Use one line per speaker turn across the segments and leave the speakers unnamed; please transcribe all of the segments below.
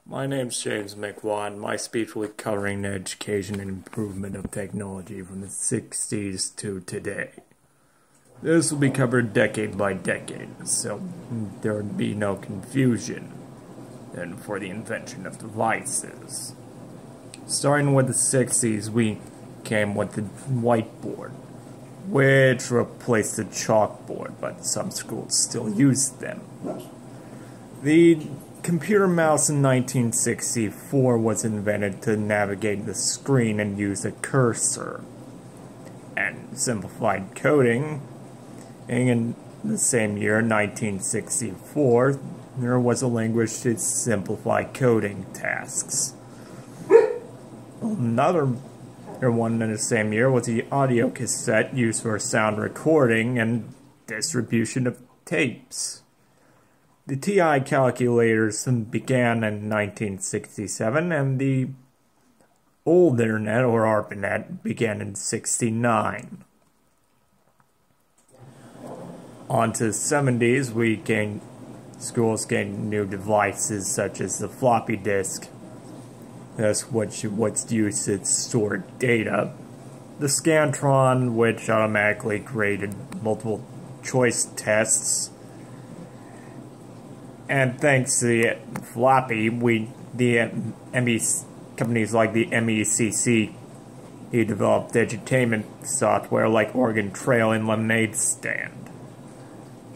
My name's James McWan. My speech will be covering the education and improvement of technology from the 60s to today. This will be covered decade by decade, so there would be no confusion then for the invention of devices. Starting with the 60s, we came with the whiteboard, which replaced the chalkboard, but some schools still use them. The computer mouse in 1964 was invented to navigate the screen and use a cursor. And simplified coding, in the same year, 1964, there was a language to simplify coding tasks. Another one in the same year was the audio cassette used for sound recording and distribution of tapes. The TI calculators began in 1967, and the old internet, or ARPANET, began in 1969. On to the 70s, schools gained new devices such as the floppy disk, that's what's used to store data, the Scantron, which automatically created multiple choice tests, and thanks to the floppy, companies like the MECC, developed edutainment software like Oregon Trail and Lemonade Stand.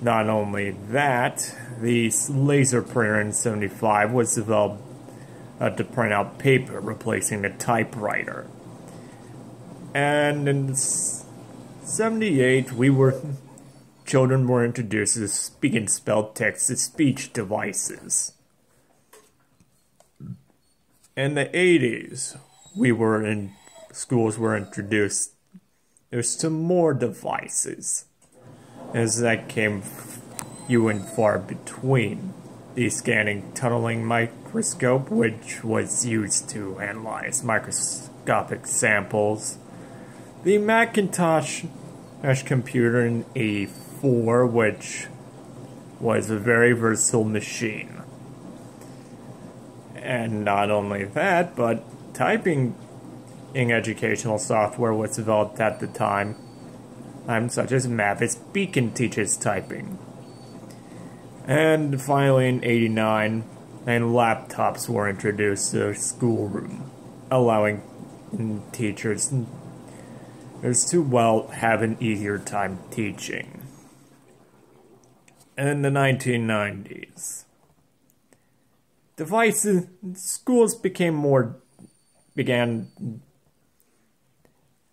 Not only that, the laser printer in 1975 was developed to print out paper, replacing the typewriter. And in 1978, children were introduced to speak and spell text-to-speech devices. In the 80s, schools were introduced to more devices, as that came few and far between. The scanning tunneling microscope, which was used to analyze microscopic samples. The Macintosh computer in 1984, which was a very versatile machine. And not only that, but typing in educational software was developed at the time, such as Mavis Beacon teaches typing. And finally in 1989, laptops were introduced to the schoolroom, allowing teachers to have an easier time teaching. In the 1990s, schools began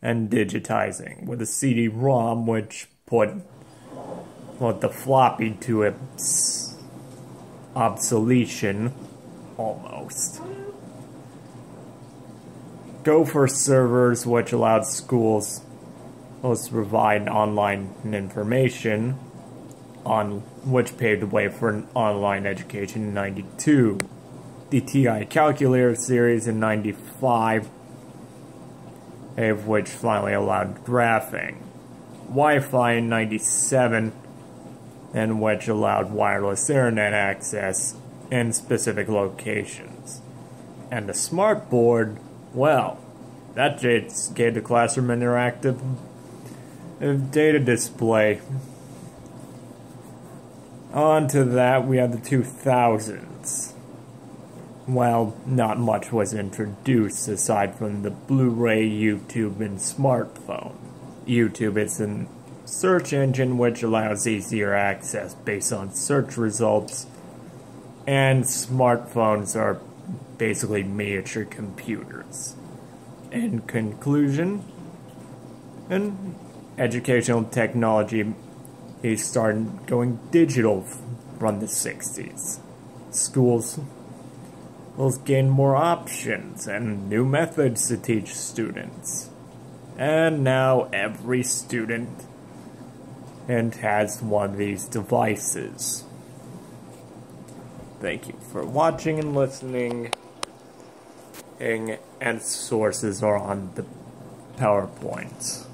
digitizing with a CD-ROM, which put the floppy to its obsolescence, almost. Gopher servers, which allowed schools to provide online information, which paved the way for an online education in 1992. The TI calculator series in 1995, which finally allowed graphing. Wi-Fi in 1997, and which allowed wireless internet access in specific locations. And the smartboard, well, that gave the classroom interactive data display. On to that, we have the 2000s. Well, not much was introduced aside from the Blu-ray, YouTube, and smartphone. YouTube is a search engine which allows easier access based on search results, and smartphones are basically miniature computers. In conclusion, educational technology started going digital from the 60s. Schools will gain more options and new methods to teach students. And now every student has one of these devices. Thank you for watching and listening, and sources are on the PowerPoints.